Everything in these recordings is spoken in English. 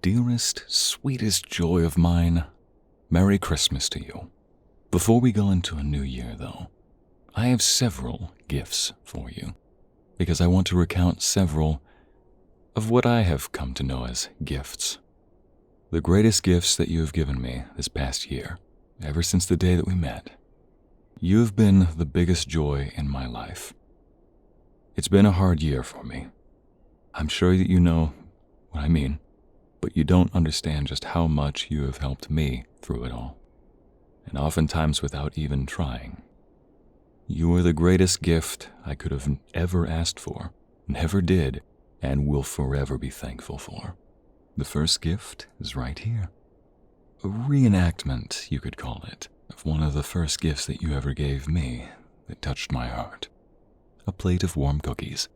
dearest, sweetest joy of mine, Merry Christmas to you. Before we go into a new year, though, I have several gifts for you, because I want to recount several of what I have come to know as gifts. The greatest gifts that you have given me this past year, ever since the day that we met. You have been the biggest joy in my life. It's been a hard year for me. I'm sure that you know what I mean, but you don't understand just how much you have helped me through it all, and oftentimes without even trying. You are the greatest gift I could have ever asked for, never did, and will forever be thankful for. The first gift is right here. A reenactment, you could call it, of one of the first gifts that you ever gave me that touched my heart. A plate of warm cookies.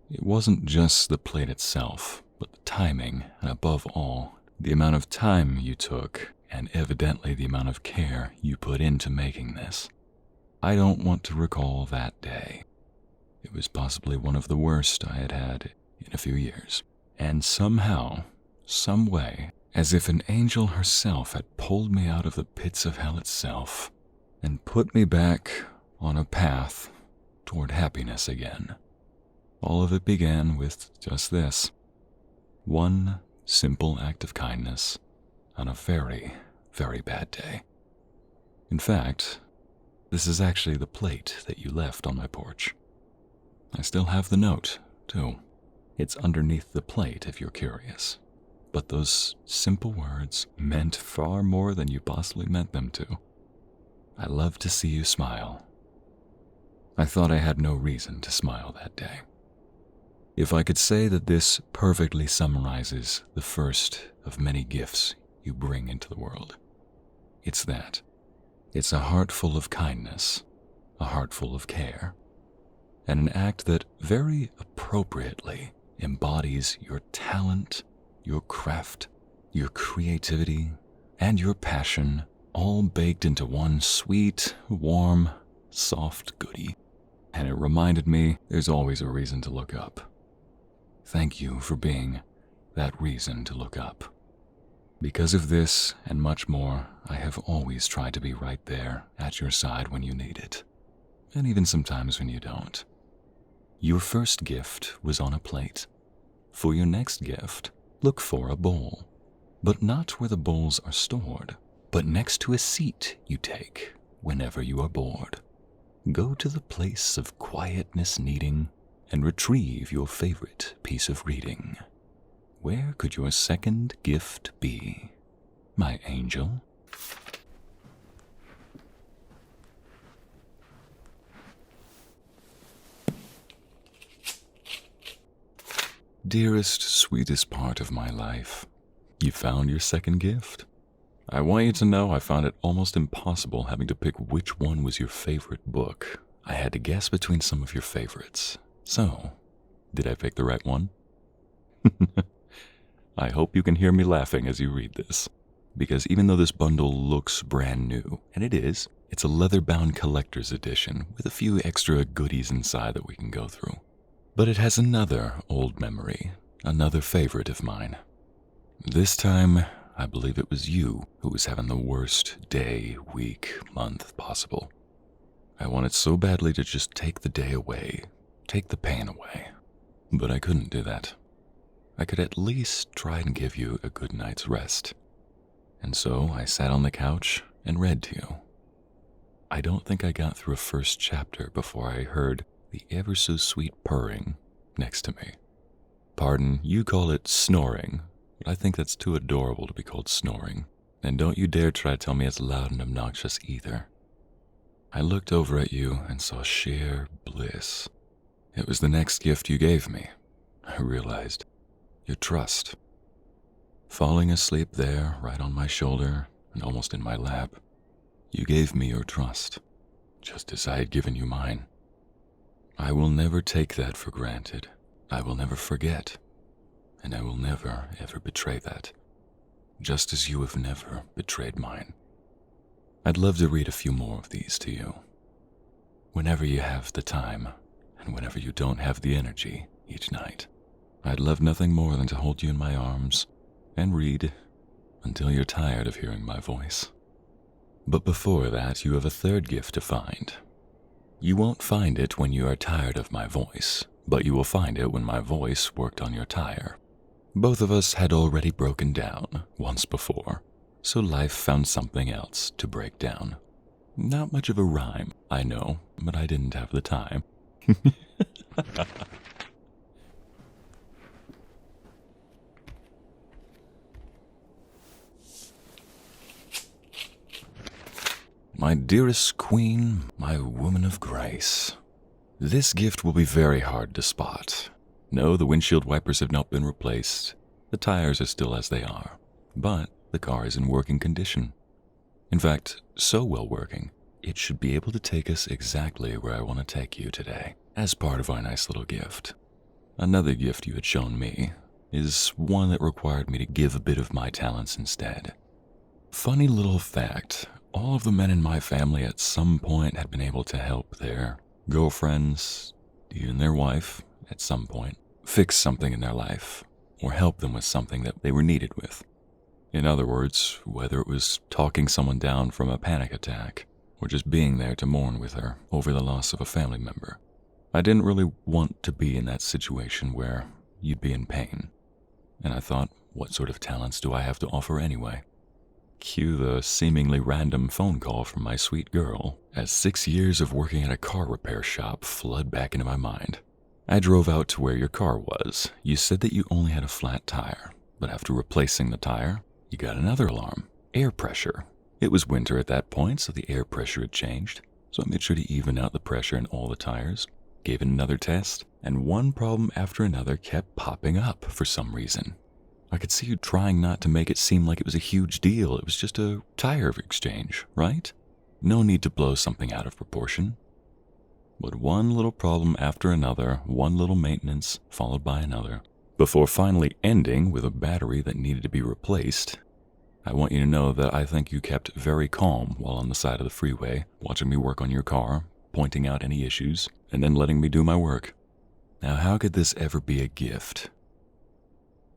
It wasn't just the plate itself, but the timing, and above all, the amount of time you took, and evidently the amount of care you put into making this. I don't want to recall that day. It was possibly one of the worst I had had in a few years. And somehow, some way, as if an angel herself had pulled me out of the pits of hell itself and put me back on a path toward happiness again. All of it began with just this. One simple act of kindness on a very, very bad day. In fact, this is actually the plate that you left on my porch. I still have the note, too. It's underneath the plate if you're curious. But those simple words meant far more than you possibly meant them to. I love to see you smile. I thought I had no reason to smile that day. If I could say that this perfectly summarizes the first of many gifts you bring into the world, it's that. It's a heart full of kindness, a heart full of care, and an act that very appropriately embodies your talent, your craft, your creativity, and your passion, all baked into one sweet, warm, soft goodie. And it reminded me there's always a reason to look up. Thank you for being that reason to look up. Because of this and much more, I have always tried to be right there at your side when you need it, and even sometimes when you don't. Your first gift was on a plate. For your next gift, look for a bowl, but not where the bowls are stored, but next to a seat you take whenever you are bored. Go to the place of quietness needing and retrieve your favorite piece of reading. Where could your second gift be, my angel? Dearest, sweetest part of my life, you found your second gift? I want you to know I found it almost impossible having to pick which one was your favorite book. I had to guess between some of your favorites. So, did I pick the right one? I hope you can hear me laughing as you read this, because even though this bundle looks brand new, and it is, it's a leather-bound collector's edition with a few extra goodies inside that we can go through. But it has another old memory, another favorite of mine. This time, I believe it was you who was having the worst day, week, month possible. I wanted so badly to just take the day away, take the pain away, but I couldn't do that. I could at least try and give you a good night's rest. And so I sat on the couch and read to you. I don't think I got through a first chapter before I heard the ever-so-sweet purring next to me. Pardon, you call it snoring, but I think that's too adorable to be called snoring. And don't you dare try to tell me it's loud and obnoxious either. I looked over at you and saw sheer bliss. It was the next gift you gave me, I realized. Your trust. Falling asleep there, right on my shoulder and almost in my lap, you gave me your trust, just as I had given you mine. I will never take that for granted. I will never forget, and I will never, ever betray that, just as you have never betrayed mine. I'd love to read a few more of these to you. Whenever you have the time, and whenever you don't have the energy each night, I'd love nothing more than to hold you in my arms and read until you're tired of hearing my voice. But before that, you have a third gift to find. You won't find it when you are tired of my voice, but you will find it when my voice worked on your tire. Both of us had already broken down once before, so life found something else to break down. Not much of a rhyme, I know, but I didn't have the time. My dearest queen, my woman of grace. This gift will be very hard to spot. No, the windshield wipers have not been replaced. The tires are still as they are, but the car is in working condition. In fact, so well working, it should be able to take us exactly where I want to take you today, as part of our nice little gift. Another gift you had shown me is one that required me to give a bit of my talents instead. Funny little fact, all of the men in my family at some point had been able to help their girlfriends, even their wife, at some point, fix something in their life, or help them with something that they were needed with. In other words, whether it was talking someone down from a panic attack, or just being there to mourn with her over the loss of a family member. I didn't really want to be in that situation where you'd be in pain, and I thought, what sort of talents do I have to offer anyway? Cue the seemingly random phone call from my sweet girl as 6 years of working at a car repair shop flood back into my mind. I drove out to where your car was. You said that you only had a flat tire, but after replacing the tire, you got another alarm, air pressure. It was winter at that point, so the air pressure had changed, so I made sure to even out the pressure in all the tires, gave it another test, and one problem after another kept popping up for some reason. I could see you trying not to make it seem like it was a huge deal. It was just a tire exchange, right? No need to blow something out of proportion. But one little problem after another, one little maintenance followed by another, before finally ending with a battery that needed to be replaced. I want you to know that I think you kept very calm while on the side of the freeway, watching me work on your car, pointing out any issues, and then letting me do my work. Now, how could this ever be a gift?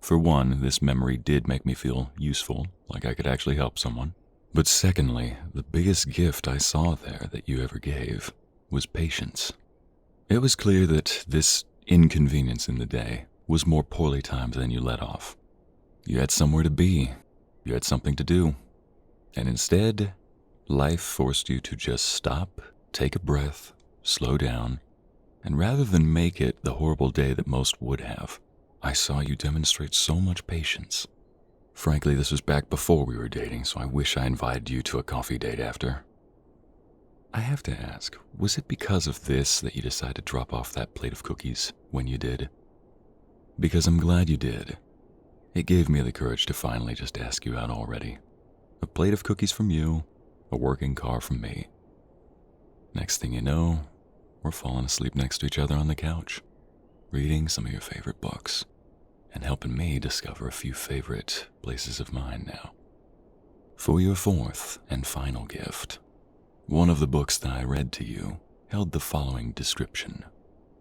For one, this memory did make me feel useful, like I could actually help someone. But secondly, the biggest gift I saw there that you ever gave was patience. It was clear that this inconvenience in the day was more poorly timed than you let off. You had somewhere to be, you had something to do, and instead, life forced you to just stop, take a breath, slow down, and rather than make it the horrible day that most would have, I saw you demonstrate so much patience. Frankly, this was back before we were dating, so I wish I invited you to a coffee date after. I have to ask, was it because of this that you decided to drop off that plate of cookies when you did? Because I'm glad you did. It gave me the courage to finally just ask you out already. A plate of cookies from you, a working car from me. Next thing you know, we're falling asleep next to each other on the couch, reading some of your favorite books, and helping me discover a few favorite places of mine now. For your fourth and final gift, one of the books that I read to you held the following description.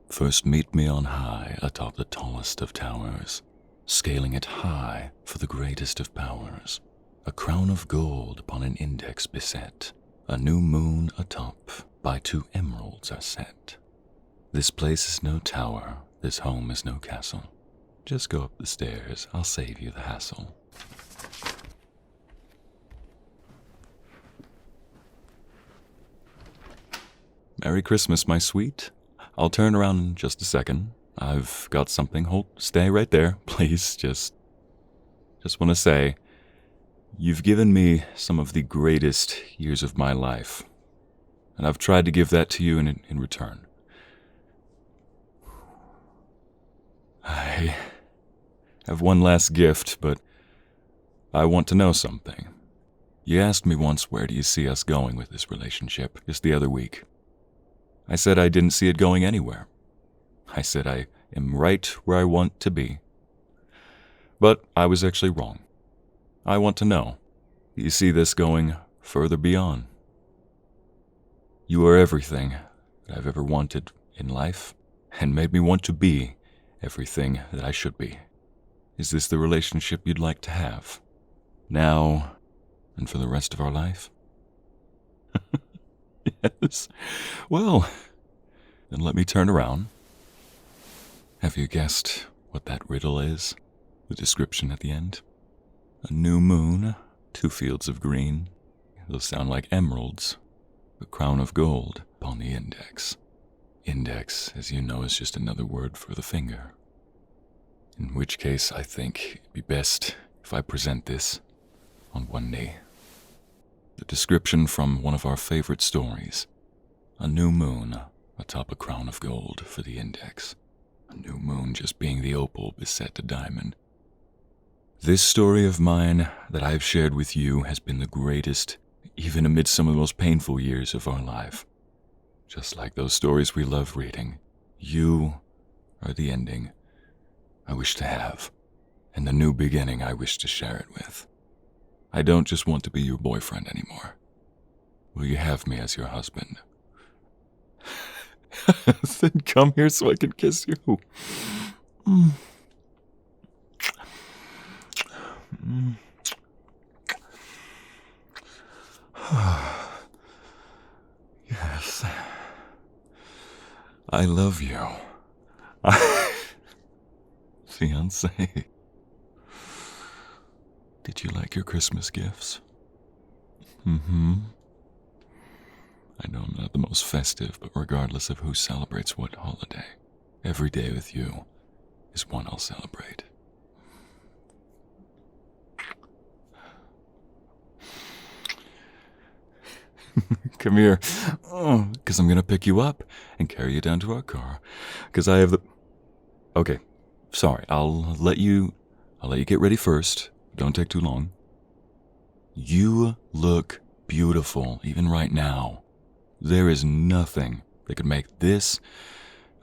First meet me on high atop the tallest of towers, scaling it high for the greatest of powers. A crown of gold upon an index beset, a new moon atop by 2 emeralds are set. This place is no tower, this home is no castle. Just go up the stairs, I'll save you the hassle. Merry Christmas, my sweet. I'll turn around in just a second. I've got something. Stay right there, please. Just want to say, you've given me some of the greatest years of my life, and I've tried to give that to you in return. I have one last gift, but I want to know something. You asked me once, where do you see us going with this relationship, just the other week. I said I didn't see it going anywhere. I said I am right where I want to be. But I was actually wrong. I want to know, do you see this going further beyond? You are everything that I've ever wanted in life, and made me want to be everything that I should be. Is this the relationship you'd like to have? Now and for the rest of our life? Yes. Well, then let me turn around. Have you guessed what that riddle is? The description at the end? A new moon, 2 fields of green. Those sound like emeralds. A crown of gold upon the index. Index, as you know, is just another word for the finger. In which case, I think it'd be best if I present this on one knee. The description from one of our favorite stories. A new moon atop a crown of gold for the index. A new moon just being the opal beset a diamond. This story of mine that I've shared with you has been the greatest, even amid some of the most painful years of our life. Just like those stories we love reading, you are the ending I wish to have, and the new beginning I wish to share it with. I don't just want to be your boyfriend anymore. Will you have me as your husband? Then come here so I can kiss you. Yes. I love you. Fiancé. Did you like your Christmas gifts? I know I'm not the most festive, but regardless of who celebrates what holiday, every day with you is one I'll celebrate. Come here, because I'm going to pick you up and carry you down to our car, because I have the... Okay, sorry, I'll let you get ready first. Don't take too long. You look beautiful, even right now. There is nothing that could make this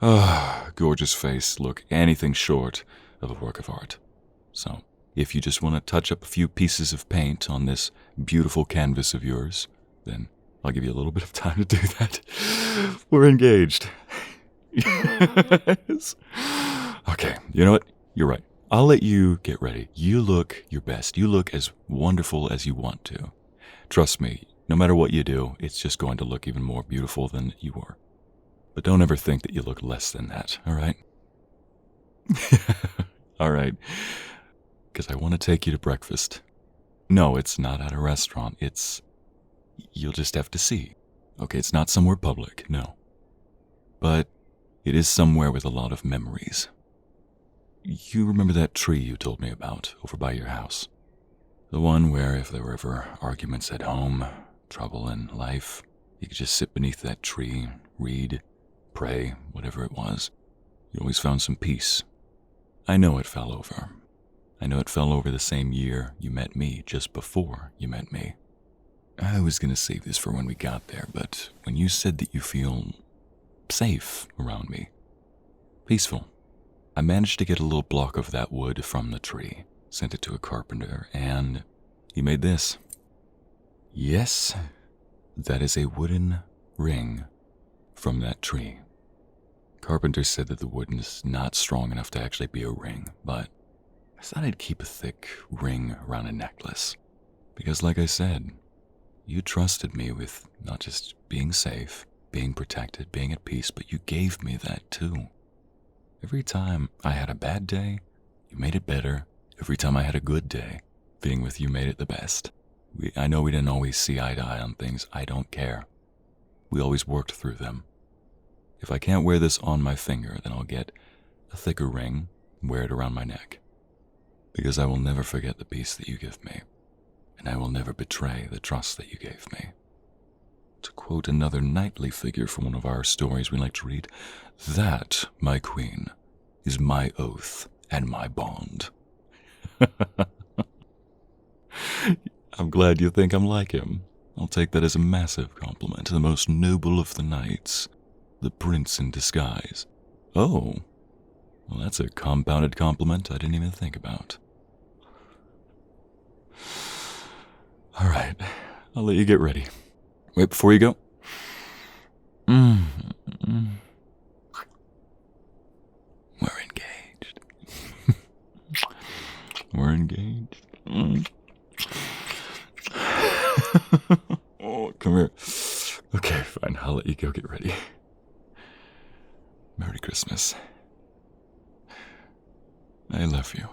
gorgeous face look anything short of a work of art. So, if you just want to touch up a few pieces of paint on this beautiful canvas of yours, then I'll give you a little bit of time to do that. We're engaged. Yes. Okay, you know what? You're right. I'll let you get ready. You look your best. You look as wonderful as you want to. Trust me, no matter what you do, it's just going to look even more beautiful than you were. But don't ever think that you look less than that, all right? All right. Because I want to take you to breakfast. No, it's not at a restaurant. You'll just have to see. Okay, it's not somewhere public, no. But it is somewhere with a lot of memories. You remember that tree you told me about over by your house? The one where if there were ever arguments at home, trouble in life, you could just sit beneath that tree, read, pray, whatever it was. You always found some peace. I know it fell over. I know it fell over the same year you met me, just before you met me. I was going to save this for when we got there, but when you said that you feel safe around me, peaceful, I managed to get a little block of that wood from the tree, sent it to a carpenter, and he made this. Yes, that is a wooden ring from that tree. Carpenter said that the wood is not strong enough to actually be a ring, but I thought I'd keep a thick ring around a necklace. Because like I said, you trusted me with not just being safe, being protected, being at peace, but you gave me that too. Every time I had a bad day, you made it better. Every time I had a good day, being with you made it the best. I know we didn't always see eye to eye on things. I don't care. We always worked through them. If I can't wear this on my finger, then I'll get a thicker ring and wear it around my neck. Because I will never forget the peace that you give me, and I will never betray the trust that you gave me. To quote another knightly figure from one of our stories we like to read, that, my queen, is my oath and my bond. I'm glad you think I'm like him. I'll take that as a massive compliment to the most noble of the knights, the prince in disguise. Oh, well, that's a compounded compliment I didn't even think about. All right, I'll let you get ready. Wait, before you go. We're engaged. are engaged. Oh, come here. Okay, fine. I'll let you go get ready. Merry Christmas. I love you.